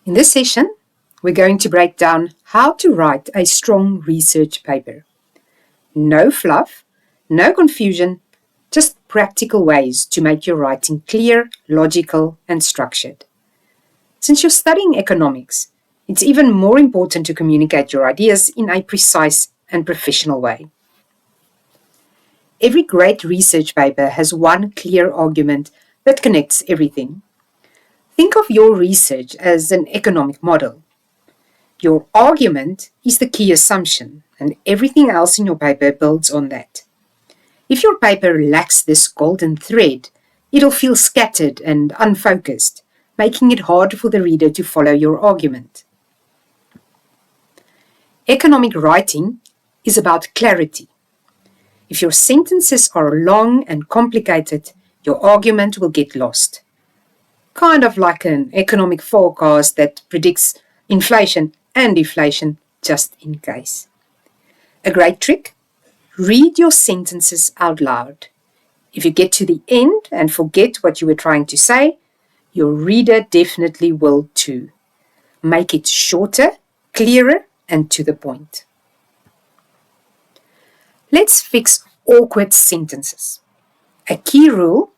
In this session, we're going to break down how to write a strong research paper. No fluff, no confusion, just practical ways to make your writing clear, logical, and structured. Since you're studying economics, it's even more important to communicate your ideas in a precise and professional way. Every great research paper has one clear argument that connects everything. Think of your research as an economic model. Your argument is the key assumption, and everything else in your paper builds on that. If your paper lacks this golden thread, it'll feel scattered and unfocused, making it hard for the reader to follow your argument. Economic writing is about clarity. If your sentences are long and complicated, your argument will get lost. Kind of like an economic forecast that predicts inflation and deflation just in case. A great trick? Read your sentences out loud. If you get to the end and forget what you were trying to say, your reader definitely will too. Make it shorter, clearer, and to the point. Let's fix awkward sentences. A key rule: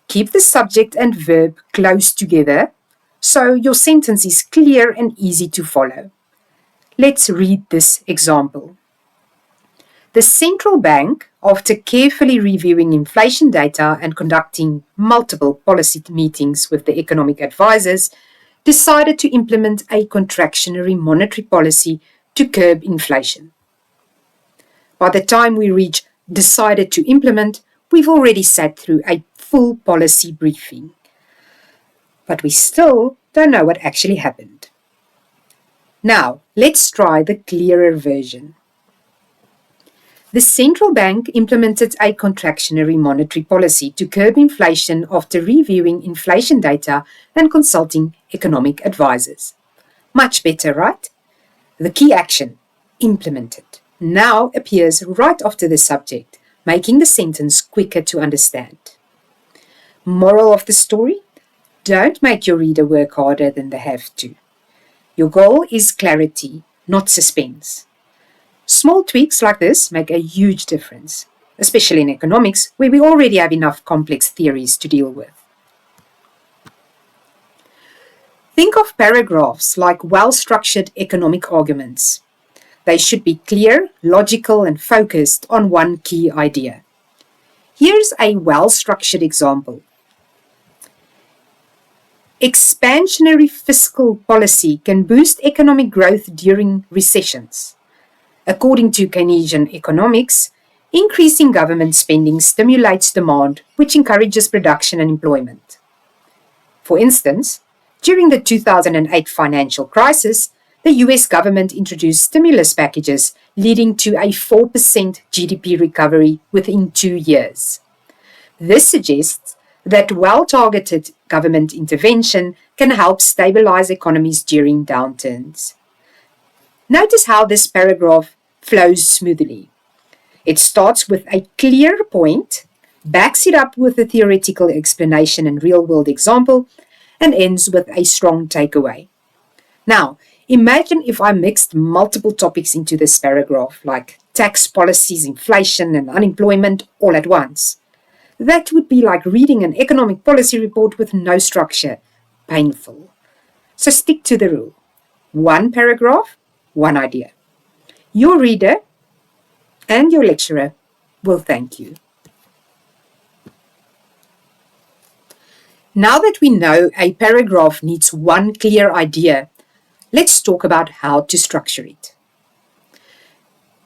keep the subject and verb close together so your sentence is clear and easy to follow. Let's read this example. The central bank, after carefully reviewing inflation data and conducting multiple policy meetings with the economic advisors, decided to implement a contractionary monetary policy to curb inflation. By the time we reach decided to implement, we've already sat through a full policy briefing. But we still don't know what actually happened. Now, let's try the clearer version. The central bank implemented a contractionary monetary policy to curb inflation after reviewing inflation data and consulting economic advisors. Much better, right? The key action, implemented, now appears right after the subject, making the sentence quicker to understand. Moral of the story? Don't make your reader work harder than they have to. Your goal is clarity, not suspense. Small tweaks like this make a huge difference, especially in economics, where we already have enough complex theories to deal with. Think of paragraphs like well-structured economic arguments. They should be clear, logical, and focused on one key idea. Here's a well-structured example. Expansionary fiscal policy can boost economic growth during recessions. According to Keynesian economics, increasing government spending stimulates demand, which encourages production and employment. For instance, during the 2008 financial crisis, the US government introduced stimulus packages leading to a 4% GDP recovery within 2 years. This suggests that well-targeted government intervention can help stabilize economies during downturns. Notice how this paragraph flows smoothly. It starts with a clear point, backs it up with a theoretical explanation and real-world example, and ends with a strong takeaway. Now, imagine if I mixed multiple topics into this paragraph, like tax policies, inflation, and unemployment all at once. That would be like reading an economic policy report with no structure. Painful. So stick to the rule. One paragraph, one idea. Your reader and your lecturer will thank you. Now that we know a paragraph needs one clear idea, let's talk about how to structure it.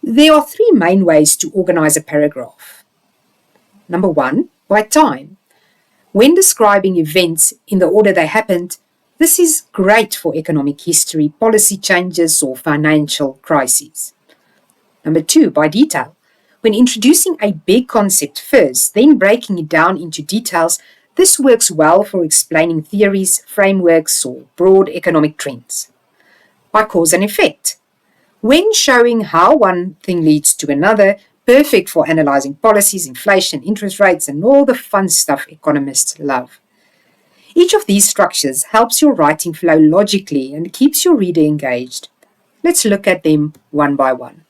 There are 3 main ways to organize a paragraph. Number 1, by time. When describing events in the order they happened, this is great for economic history, policy changes, or financial crises. Number 2, by detail. When introducing a big concept first, then breaking it down into details, this works well for explaining theories, frameworks, or broad economic trends. By cause and effect. When showing how one thing leads to another, perfect for analyzing policies, inflation, interest rates, and all the fun stuff economists love. Each of these structures helps your writing flow logically and keeps your reader engaged. Let's look at them one by one.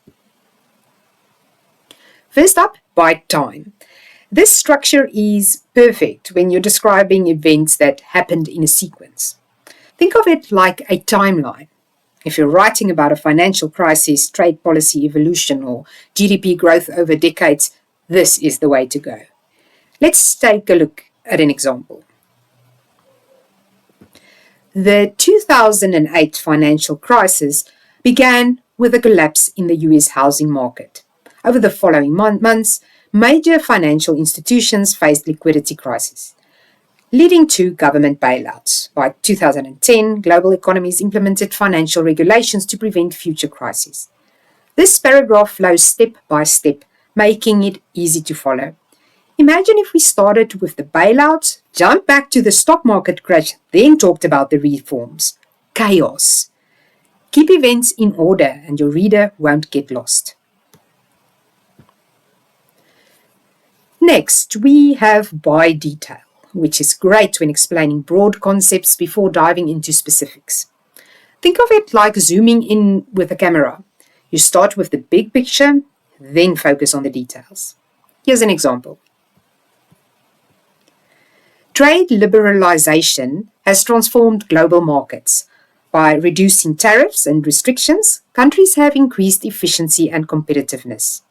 First up, by time. This structure is perfect when you're describing events that happened in a sequence. Think of it like a timeline. If you're writing about a financial crisis, trade policy evolution, or GDP growth over decades, this is the way to go. Let's take a look at an example. The 2008 financial crisis began with a collapse in the US housing market. Over the following months, major financial institutions faced liquidity crises, leading to government bailouts. By 2010, global economies implemented financial regulations to prevent future crises. This paragraph flows step by step, making it easy to follow. Imagine if we started with the bailouts, jumped back to the stock market crash, then talked about the reforms. Chaos. Keep events in order and your reader won't get lost. Next, we have by detail, which is great when explaining broad concepts before diving into specifics. Think of it like zooming in with a camera. You start with the big picture, then focus on the details. Here's an example. Trade liberalization has transformed global markets. By reducing tariffs and restrictions, countries have increased efficiency and competitiveness.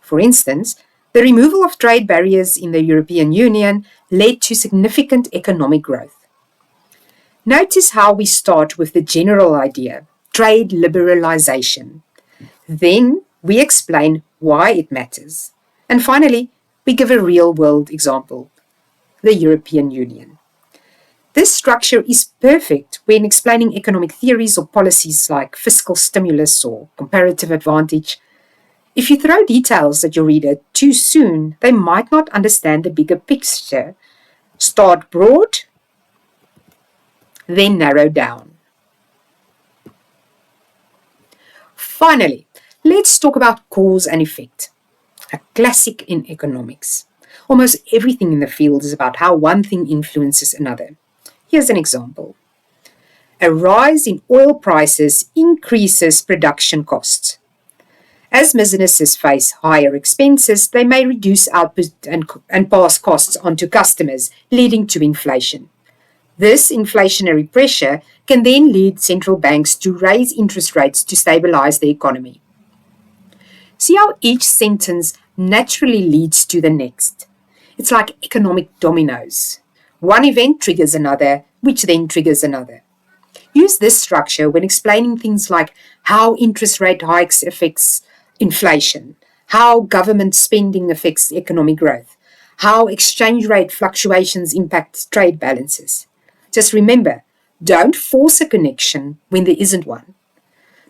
For instance, the removal of trade barriers in the European Union led to significant economic growth. Notice how we start with the general idea, trade liberalization. Then we explain why it matters. And finally, we give a real-world example, the European Union. This structure is perfect when explaining economic theories or policies like fiscal stimulus or comparative advantage. If you throw details at your reader too soon, they might not understand the bigger picture. Start broad, then narrow down. Finally, let's talk about cause and effect, a classic in economics. Almost everything in the field is about how one thing influences another. Here's an example. A rise in oil prices increases production costs. As businesses face higher expenses, they may reduce output and pass costs on to customers, leading to inflation. This inflationary pressure can then lead central banks to raise interest rates to stabilize the economy. See how each sentence naturally leads to the next. It's like economic dominoes. One event triggers another, which then triggers another. Use this structure when explaining things like how interest rate hikes affects inflation, how government spending affects economic growth, how exchange rate fluctuations impact trade balances. Just remember, don't force a connection when there isn't one.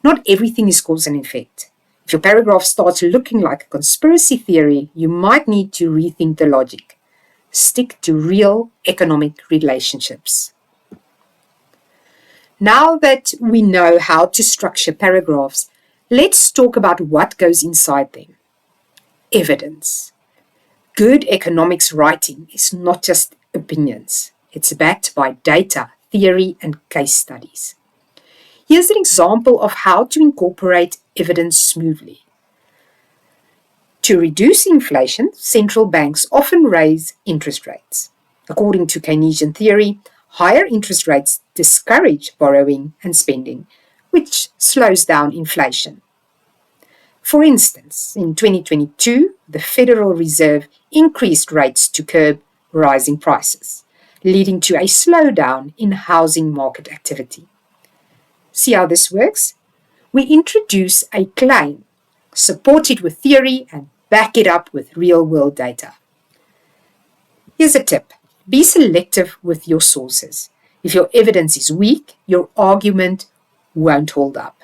Not everything is cause and effect. If your paragraph starts looking like a conspiracy theory, you might need to rethink the logic. Stick to real economic relationships. Now that we know how to structure paragraphs, let's talk about what goes inside them. Evidence. Good economics writing is not just opinions. It's backed by data, theory, and case studies. Here's an example of how to incorporate evidence smoothly. To reduce inflation, central banks often raise interest rates. According to Keynesian theory, higher interest rates discourage borrowing and spending, which slows down inflation. For instance, in 2022, the Federal Reserve increased rates to curb rising prices, leading to a slowdown in housing market activity. See how this works? We introduce a claim, support it with theory, and back it up with real-world data. Here's a tip. Be selective with your sources. If your evidence is weak, your argument won't hold up.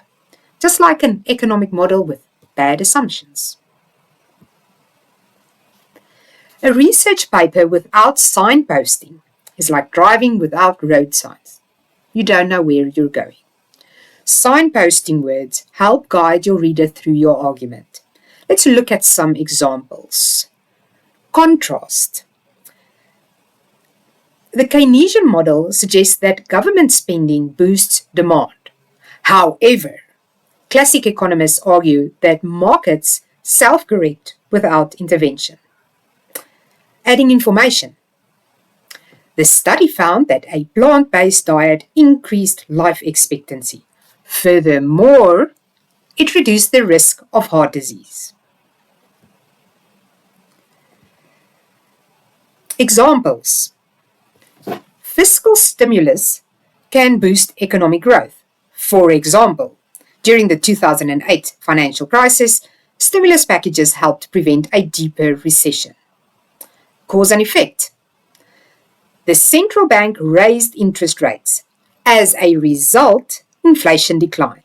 Just like an economic model with bad assumptions. A research paper without signposting is like driving without road signs. You don't know where you're going. Signposting words help guide your reader through your argument. Let's look at some examples. Contrast. The Keynesian model suggests that government spending boosts demand. However, classic economists argue that markets self-correct without intervention. Adding information. The study found that a plant-based diet increased life expectancy. Furthermore, it reduced the risk of heart disease. Examples. Fiscal stimulus can boost economic growth. For example, during the 2008 financial crisis, stimulus packages helped prevent a deeper recession. Cause and effect. The central bank raised interest rates. As a result, inflation declined.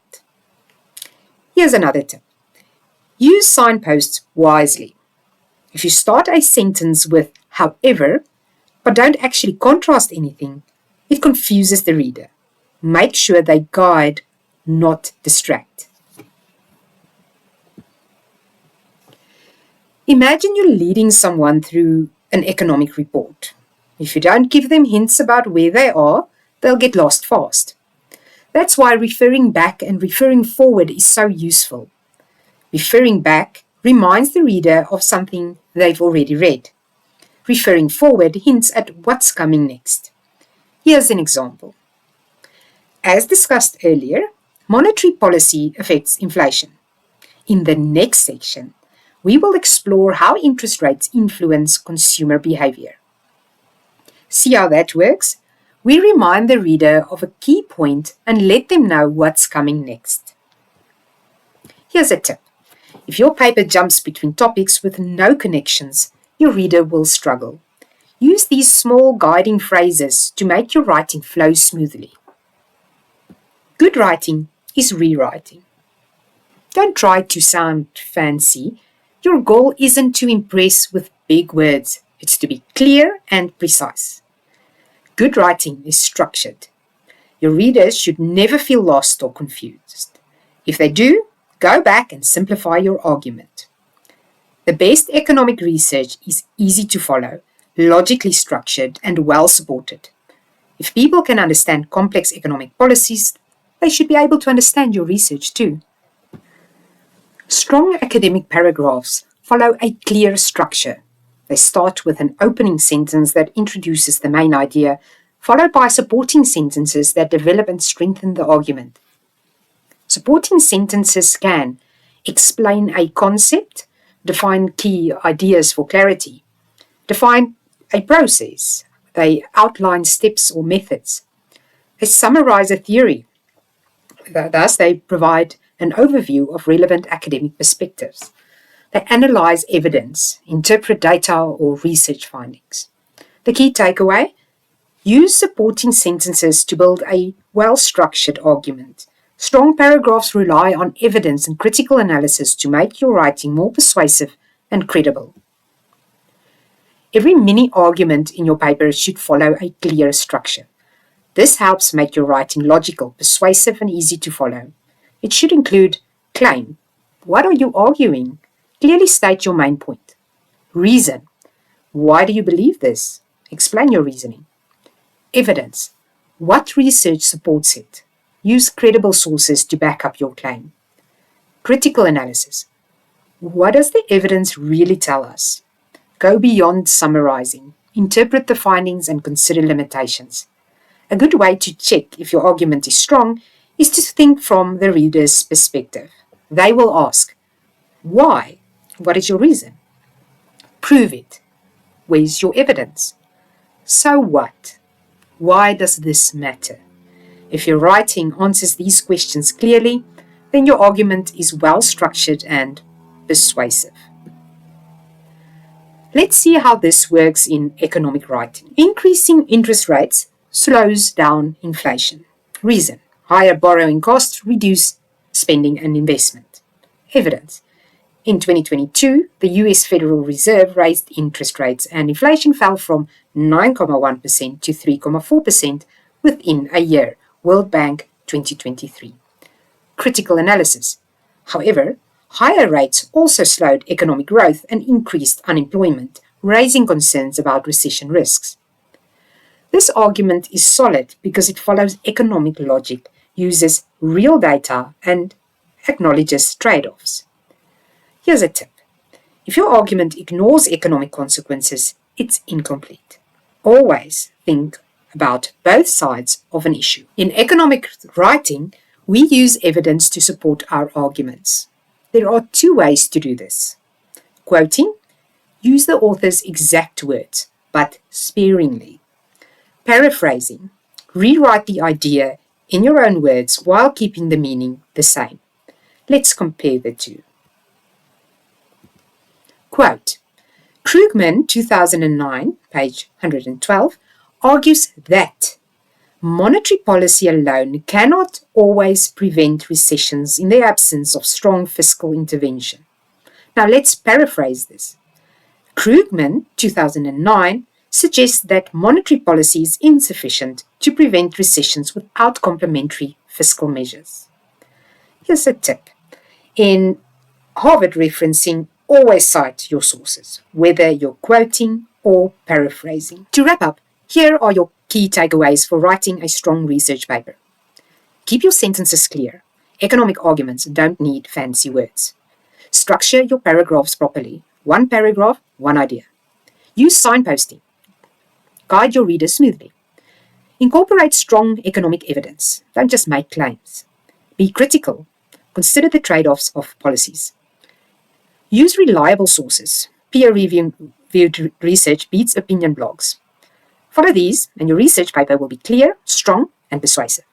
Here's another tip. Use signposts wisely. If you start a sentence with however, but don't actually contrast anything, it confuses the reader. Make sure they guide, not distract. Imagine you're leading someone through an economic report. If you don't give them hints about where they are, they'll get lost fast. That's why referring back and referring forward is so useful. Referring back reminds the reader of something they've already read. Referring forward hints at what's coming next. Here's an example. As discussed earlier, monetary policy affects inflation. In the next section, we will explore how interest rates influence consumer behavior. See how that works? We remind the reader of a key point and let them know what's coming next. Here's a tip. If your paper jumps between topics with no connections, your reader will struggle. Use these small guiding phrases to make your writing flow smoothly. Good writing is rewriting. Don't try to sound fancy. Your goal isn't to impress with big words. It's to be clear and precise. Good writing is structured. Your readers should never feel lost or confused. If they do, go back and simplify your argument. The best economic research is easy to follow, logically structured, and well supported. If people can understand complex economic policies, they should be able to understand your research too. Strong academic paragraphs follow a clear structure. They start with an opening sentence that introduces the main idea, followed by supporting sentences that develop and strengthen the argument. Supporting sentences can explain a concept, define key ideas for clarity, define a process, they outline steps or methods, they summarize a theory, thus they provide an overview of relevant academic perspectives. They analyze evidence, interpret data or research findings. The key takeaway? Use supporting sentences to build a well-structured argument. Strong paragraphs rely on evidence and critical analysis to make your writing more persuasive and credible. Every mini argument in your paper should follow a clear structure. This helps make your writing logical, persuasive, and easy to follow. It should include claim. What are you arguing? Clearly state your main point. Reason. Why do you believe this? Explain your reasoning. Evidence. What research supports it? Use credible sources to back up your claim. Critical analysis. What does the evidence really tell us? Go beyond summarizing. Interpret the findings and consider limitations. A good way to check if your argument is strong is to think from the reader's perspective. They will ask, why? What is your reason? Prove it. Where's your evidence? So what? Why does this matter? If your writing answers these questions clearly, then your argument is well structured and persuasive. Let's see how this works in economic writing. Increasing interest rates slows down inflation. Reason: higher borrowing costs reduce spending and investment. Evidence: in 2022, the US Federal Reserve raised interest rates and inflation fell from 9.1% to 3.4% within a year. World Bank 2023. Critical analysis. However, higher rates also slowed economic growth and increased unemployment, raising concerns about recession risks. This argument is solid because it follows economic logic, uses real data, and acknowledges trade-offs. Here's a tip. If your argument ignores economic consequences, it's incomplete. Always think about both sides of an issue. In economic writing, we use evidence to support our arguments. There are two ways to do this. Quoting, use the author's exact words, but sparingly. Paraphrasing, rewrite the idea in your own words while keeping the meaning the same. Let's compare the two. Quote, Krugman, 2009, page 112, argues that monetary policy alone cannot always prevent recessions in the absence of strong fiscal intervention. Now let's paraphrase this. Krugman, 2009, suggests that monetary policy is insufficient to prevent recessions without complementary fiscal measures. Here's a tip. In Harvard referencing, always cite your sources, whether you're quoting or paraphrasing. To wrap up, here are your key takeaways for writing a strong research paper. Keep your sentences clear. Economic arguments don't need fancy words. Structure your paragraphs properly. One paragraph, one idea. Use signposting. Guide your readers smoothly. Incorporate strong economic evidence. Don't just make claims. Be critical. Consider the trade-offs of policies. Use reliable sources. Peer-reviewed research beats opinion blogs. Follow these, and your research paper will be clear, strong, and persuasive.